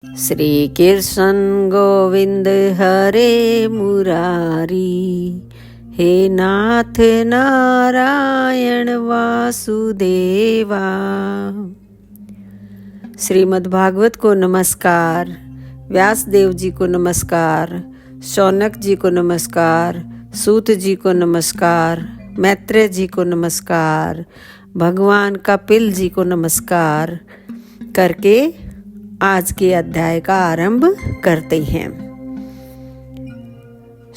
श्री कृष्ण गोविंद हरे मुरारी, हे नाथ नारायण वासुदेवा। श्रीमद् भागवत को नमस्कार, व्यासदेव जी को नमस्कार, शौनक जी को नमस्कार, सूत जी को नमस्कार, मैत्रेय जी को नमस्कार, भगवान कपिल जी को नमस्कार करके आज के अध्याय का आरंभ करते हैं।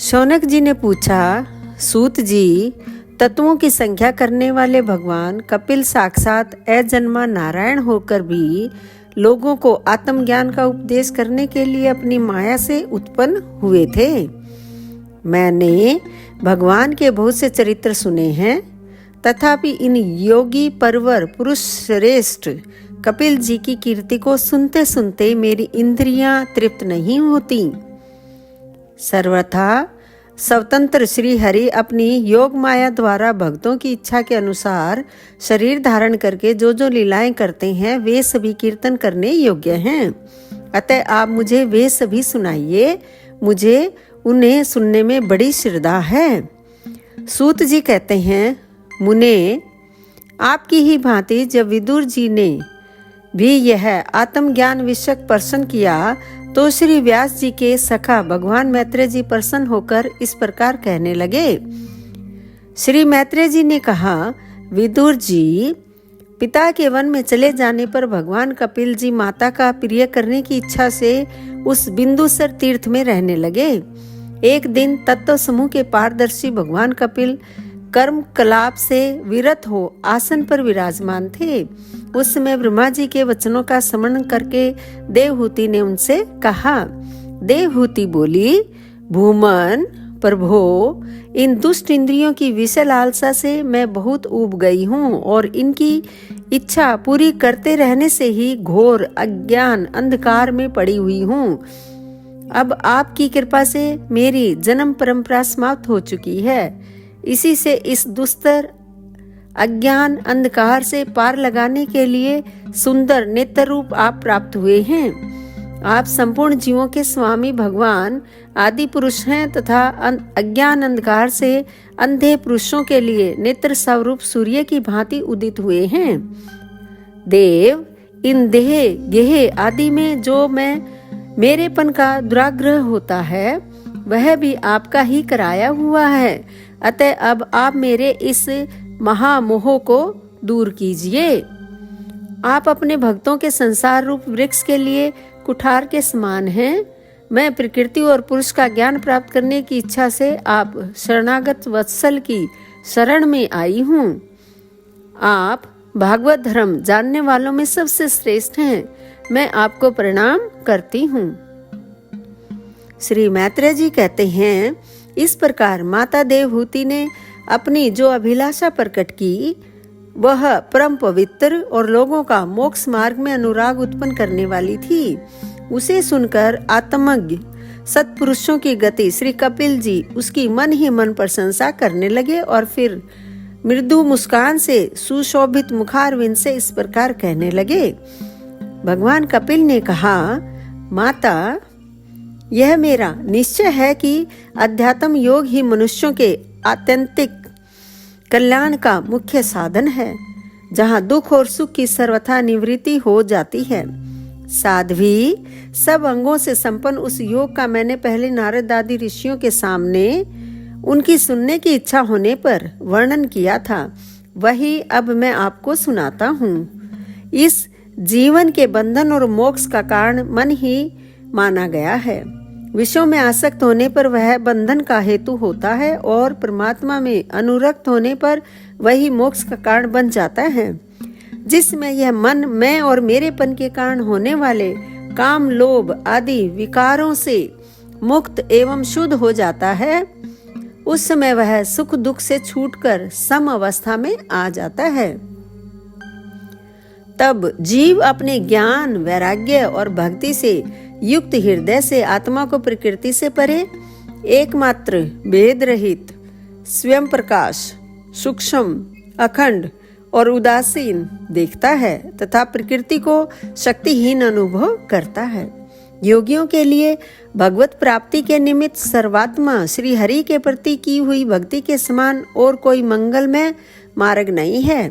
शौनक जी ने पूछा, सूत जी, तत्वों की संख्या करने वाले भगवान कपिल साक्षात अजन्मा नारायण होकर भी लोगों को आत्मज्ञान का उपदेश करने के लिए अपनी माया से उत्पन्न हुए थे। मैंने भगवान के बहुत से चरित्र सुने हैं, तथापि इन योगी परवर पुरुष श्रेष्ठ कपिल जी की कीर्ति को सुनते सुनते मेरी इंद्रियां तृप्त नहीं होती। सर्वथा स्वतंत्र श्री हरि अपनी योग माया द्वारा भक्तों की इच्छा के अनुसार शरीर धारण करके जो जो लीलाएं करते हैं वे सभी कीर्तन करने योग्य हैं। अतः आप मुझे वे सभी सुनाइए, मुझे उन्हें सुनने में बड़ी श्रद्धा है। सूत जी कहते हैं, मुने, आपकी ही भांति जब विदुर जी ने भी यह आत्मज्ञान विषयक प्रश्न किया तो श्री व्यास जी के सखा भगवान मैत्रेय जी प्रसन्न होकर इस प्रकार कहने लगे। श्री मैत्रेय जी ने कहा, विदुर जी, पिता के वन में चले जाने पर भगवान कपिल जी माता का प्रिय करने की इच्छा से उस बिंदुसर तीर्थ में रहने लगे। एक दिन तत्व समूह के पारदर्शी भगवान कपिल कर्म कलाप से विरत हो आसन पर विराजमान थे। उस समय ब्रह्मा जी के वचनों का स्मरण करके देवहूति ने उनसे कहा। देवहूति बोली, भूमन प्रभो, इन दुष्ट इंद्रियों की विषय लालसा से मैं बहुत ऊब गई हूँ और इनकी इच्छा पूरी करते रहने से ही घोर अज्ञान अंधकार में पड़ी हुई हूँ। अब आपकी कृपा से मेरी जन्म परंपरा समाप्त हो चुकी है। इसी से इस दुस्तर अज्ञान अंधकार से पार लगाने के लिए सुंदर नेत्र रूप आप प्राप्त हुए हैं। आप संपूर्ण जीवों के स्वामी भगवान आदि पुरुष हैं तथा अज्ञान अंधकार से अंधे पुरुषों के लिए नेत्र स्वरूप सूर्य की भांति उदित हुए हैं। देव, इन देह गेह आदि में जो मेरेपन का दुराग्रह होता है वह भी आपका ही कराया हुआ है। अतः अब आप मेरे इस महामोह को दूर कीजिए। आप अपने भक्तों के संसार रूप वृक्ष के लिए कुठार के समान हैं। मैं प्रकृति और पुरुष का ज्ञान प्राप्त करने की इच्छा से आप शरणागत वत्सल की शरण में आई हूँ। आप भागवत धर्म जानने वालों में सबसे श्रेष्ठ हैं। मैं आपको प्रणाम करती हूँ। श्री मैत्रेय जी कहते हैं, इस प्रकार माता देवहूति ने अपनी जो अभिलाषा प्रकट की वह परम पवित्र और लोगों का मोक्ष मार्ग में अनुराग उत्पन्न करने वाली थी। उसे सुनकर आत्मज्ञ सत्पुरुषों की गति श्री कपिल जी उसकी मन ही मन प्रशंसा करने लगे और फिर मृदु मुस्कान से सुशोभित मुखारविंद से इस प्रकार कहने लगे। भगवान कपिल ने कहा, माता, यह मेरा निश्चय है कि अध्यात्म योग ही मनुष्यों के आत्यंतिक कल्याण का मुख्य साधन है, जहाँ दुख और सुख की सर्वथा निवृत्ति हो जाती है। साध्वी, सब अंगों से संपन्न उस योग का मैंने पहले नारद आदि ऋषियों के सामने उनकी सुनने की इच्छा होने पर वर्णन किया था, वही अब मैं आपको सुनाता हूँ। इस जीवन के बंधन और मोक्ष का कारण मन ही माना गया है। विषयों में आसक्त होने पर वह बंधन का हेतु होता है और परमात्मा में अनुरक्त होने पर वही मोक्ष का कारण बन जाता है। जिसमें यह मन मैं और मेरेपन के कारण होने वाले काम लोभ आदि विकारों से मुक्त एवं शुद्ध हो जाता है, उस समय वह सुख दुख से छूटकर सम अवस्था में आ जाता है। तब जीव अपने ज्ञान, वैराग्य और भक्ति से युक्त हृदय से आत्मा को प्रकृति से परे, एकमात्र, भेद रहित, स्वयं प्रकाश, सूक्ष्म, अखंड और उदासीन देखता है तथा प्रकृति को शक्तिहीन अनुभव करता है। योगियों के लिए भगवत प्राप्ति के निमित्त सर्वात्मा श्री हरि के प्रति की हुई भक्ति के समान और कोई मंगलमय मार्ग नहीं है।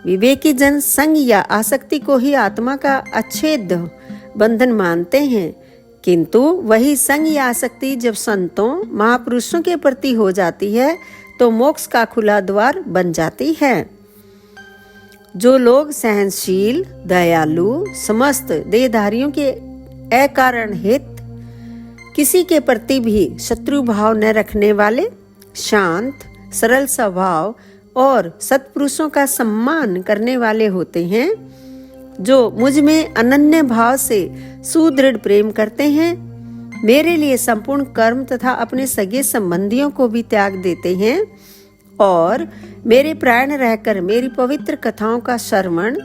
विवेकी जन संग या आसक्ति को ही आत्मा का अच्छेद बंधन मानते हैं, किंतु वही संग या आसक्ति जब संतों महापुरुषों के प्रति हो जाती है तो मोक्ष का खुला द्वार बन जाती है। जो लोग सहनशील, दयालु, समस्त देहधारियों के अकारण हित, किसी के प्रति भी शत्रु भाव न रखने वाले, शांत, सरल स्वभाव और सत्पुरुषों का सम्मान करने वाले होते हैं, जो मुझ में अनन्य भाव से सुदृढ़ प्रेम करते हैं, मेरे लिए संपूर्ण कर्म तथा अपने सगे संबंधियों को भी त्याग देते हैं और मेरे प्राण रहकर मेरी पवित्र कथाओं का श्रवण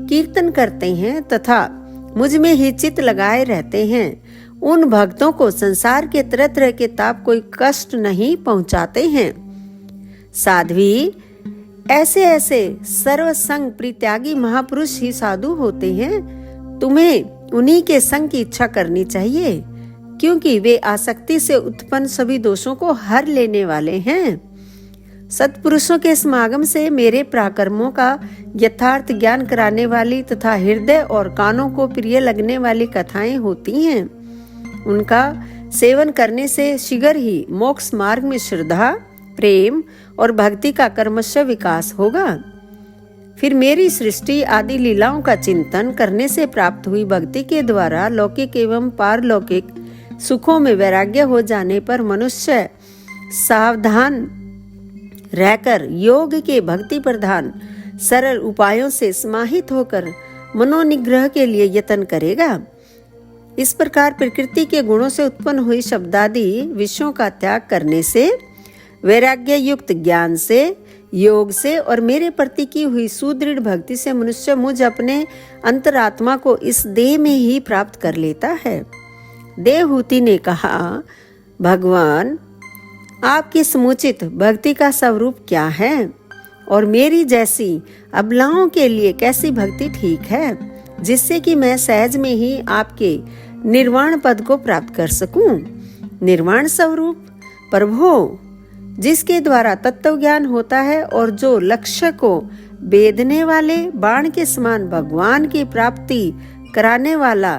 कीर्तन करते हैं तथा मुझ में ही चित्त लगाए रहते हैं, उन भक्तों को संसार के तरह तरह के ताप कोई कष्ट नहीं पहुंचाते हैं। साध्वी, ऐसे ऐसे सर्वसंग परित्यागी महापुरुष ही साधु होते हैं। तुम्हें उन्हीं के संग की इच्छा करनी चाहिए, क्योंकि वे आसक्ति से उत्पन्न सभी दोषों को हर लेने वाले हैं। सत्पुरुषों के समागम से मेरे पराक्रमों का यथार्थ ज्ञान कराने वाली तथा हृदय और कानों को प्रिय लगने वाली कथाएं होती हैं। उनका सेवन करने से शीघ्र ही मोक्ष मार्ग में श्रद्धा, प्रेम और भक्ति का क्रमशः विकास होगा। फिर मेरी सृष्टि आदि लीलाओं का चिंतन करने से प्राप्त हुई भक्ति के द्वारा लौकिक एवं पारलौकिक सुखों में वैराग्य हो जाने पर मनुष्य सावधान रहकर योग के भक्ति प्रधान सरल उपायों से समाहित होकर मनोनिग्रह के लिए यत्न करेगा। इस प्रकार प्रकृति के गुणों से उत्पन्न हुई शब्दादि विषयों का त्याग करने से, वैराग्य युक्त ज्ञान से, योग से और मेरे प्रति की हुई सुदृढ़ भक्ति से मनुष्य मुझ अपने अंतरात्मा को इस देह में ही प्राप्त कर लेता है। देवहूति ने कहा, भगवान, आपकी समुचित भक्ति का स्वरूप क्या है और मेरी जैसी अबलाओं के लिए कैसी भक्ति ठीक है, जिससे कि मैं सहज में ही आपके निर्वाण पद को प्राप्त कर सकूं। निर्वाण स्वरूप प्रभु, जिसके द्वारा तत्व ज्ञान होता है और जो लक्ष्य को बेधने वाले बाण के समान भगवान की प्राप्ति कराने वाला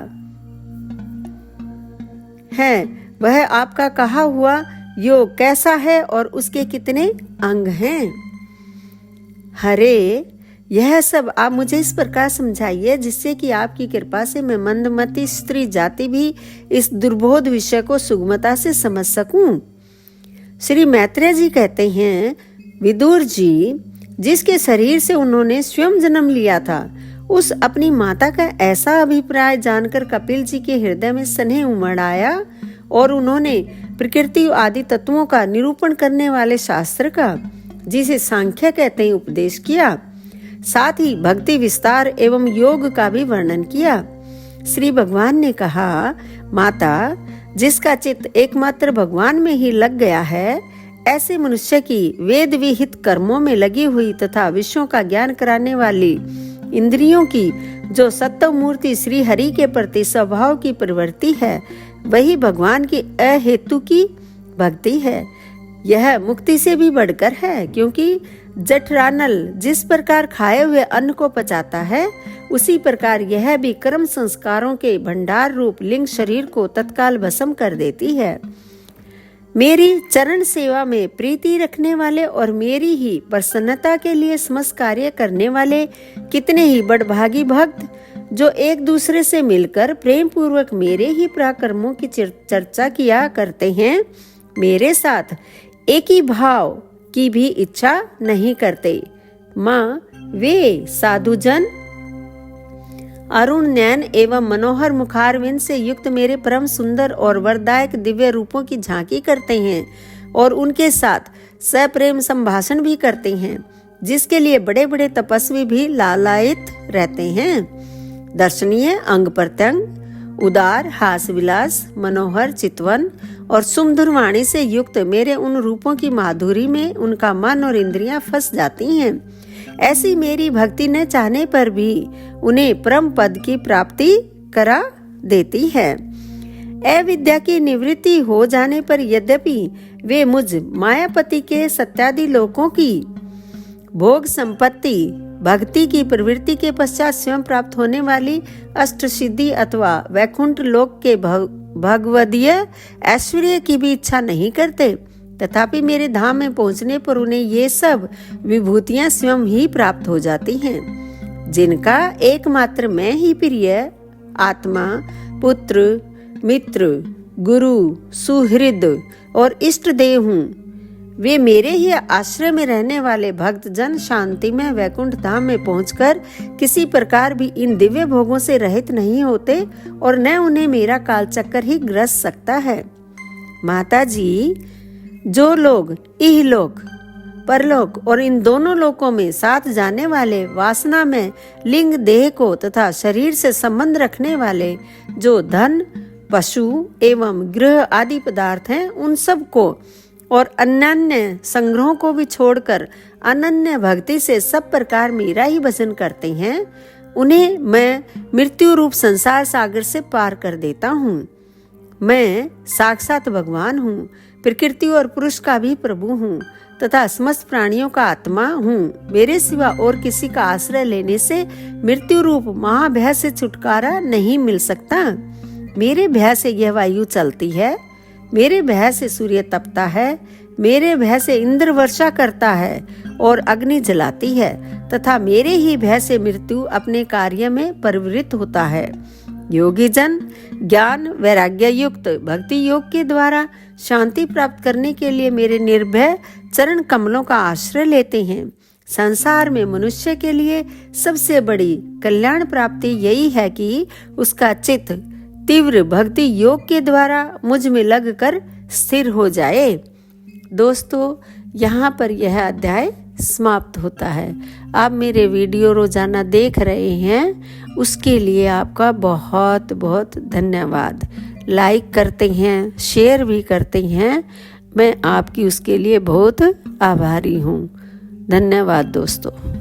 है, वह आपका कहा हुआ योग कैसा है और उसके कितने अंग हैं? हरे, यह सब आप मुझे इस प्रकार समझाइए जिससे कि आपकी कृपा से मैं मंदमती स्त्री जाति भी इस दुर्बोध विषय को सुगमता से समझ सकूं। श्री मैत्रेय जी कहते हैं, विदुर जी, जिसके शरीर से उन्होंने स्वयं जन्म लिया था, उस अपनी माता का ऐसा अभिप्राय जानकर कपिल जी के हृदय में स्नेह उमड़ आया और उन्होंने प्रकृति आदि तत्वों का निरूपण करने वाले शास्त्र का, जिसे सांख्य कहते हैं, उपदेश किया। साथ ही भक्ति विस्तार एवं योग का भी वर्णन किया। श्री भगवान ने कहा, माता, जिसका चित्त एकमात्र भगवान में ही लग गया है, ऐसे मनुष्य की वेद विहित कर्मों में लगी हुई तथा विषयों का ज्ञान कराने वाली इंद्रियों की जो सत्व मूर्ति श्री हरि के प्रति स्वभाव की प्रवृत्ति है, वही भगवान की अहेतु की भक्ति है। यह मुक्ति से भी बढ़कर है, क्योंकि जठरानल जिस प्रकार खाए हुए अन्न को पचाता है, उसी प्रकार यह भी कर्म संस्कारों के भंडार रूप लिंग शरीर को तत्काल भस्म कर देती है। मेरी चरण सेवा में प्रीति रखने वाले और मेरी ही प्रसन्नता के लिए समस्त कार्य करने वाले कितने ही बड़भागी भक्त, जो एक दूसरे से मिलकर प्रेम पूर्वक मेरे ही पराक्रमों की चर्चा किया करते हैं, मेरे साथ एक ही भाव की भी इच्छा नहीं करते। माँ, वे साधुजन अरुण नयन एवं मनोहर मुखारविंद से युक्त मेरे परम सुंदर और वरदायक दिव्य रूपों की झांकी करते हैं और उनके साथ सप्रेम संभाषण भी करते हैं, जिसके लिए बड़े बड़े तपस्वी भी लालायित रहते हैं। दर्शनीय, अंग प्रत्यंग, उदार, हास विलास, मनोहर, चितवन और सुमधुर वाणी से युक्त मेरे उन रूपों की माधुरी में उनका मन और इंद्रियां फंस जाती हैं। ऐसी मेरी भक्ति न चाहने पर भी उन्हें परम पद की प्राप्ति करा देती है। अविद्या की निवृत्ति हो जाने पर यद्यपि वे मुझ मायापति के सत्यादि लोकों की भोग संपत्ति भक्ति की प्रवृत्ति के पश्चात स्वयं प्राप्त होने वाली अष्ट सिद्धि अथवा वैकुंठ लोक के भगवदीय ऐश्वर्य की भी इच्छा नहीं करते, तथापि मेरे धाम में पहुंचने पर उन्हें ये सब विभूतियां स्वयं ही प्राप्त हो जाती हैं, जिनका एकमात्र मैं ही प्रिय आत्मा, पुत्र, मित्र, गुरु, सुहृद और इष्ट देव हूँ। वे मेरे ही आश्रय में रहने वाले भक्त जन शांति में वैकुंठ धाम में पहुंचकर किसी प्रकार भी इन दिव्य भोगों से रहित नहीं होते और न उन्हें मेरा कालचक्कर ही ग्रस सकता है। माता जी, जो लोग इहलोक परलोक और इन दोनों लोकों में साथ जाने वाले वासना में लिंग देह को तथा शरीर से संबंध रखने वाले जो धन, पशु एवं गृह आदि पदार्थ हैं, उन सब को और अन्य संग्रहों को भी छोड़कर अनन्य भक्ति से सब प्रकार मेरा ही भजन करते हैं, उन्हें मैं मृत्यु रूप संसार सागर से पार कर देता हूँ। मैं साक्षात भगवान हूँ, प्रकृति और पुरुष का भी प्रभु हूँ तथा समस्त प्राणियों का आत्मा हूँ। मेरे सिवा और किसी का आश्रय लेने से मृत्यु रूप महाभय से छुटकारा नहीं मिल सकता। मेरे भय से यह वायु चलती है, मेरे भय से सूर्य तपता है, मेरे भय से इंद्र वर्षा करता है और अग्नि जलाती है तथा मेरे ही भय से मृत्यु अपने कार्य में प्रवृत्त होता है। योगी जन ज्ञान वैराग्य युक्त भक्ति योग के द्वारा शांति प्राप्त करने के लिए मेरे निर्भय चरण कमलों का आश्रय लेते हैं। संसार में मनुष्य के लिए सबसे बड़ी कल्याण प्राप्ति यही है कि उसका चित्त तीव्र भक्ति योग के द्वारा मुझ में लगकर स्थिर हो जाए। दोस्तों, यहाँ पर यह अध्याय समाप्त होता है। आप मेरे वीडियो रोजाना देख रहे हैं, उसके लिए आपका बहुत बहुत धन्यवाद। लाइक करते हैं, शेयर भी करते हैं, मैं आपकी उसके लिए बहुत आभारी हूँ। धन्यवाद दोस्तों।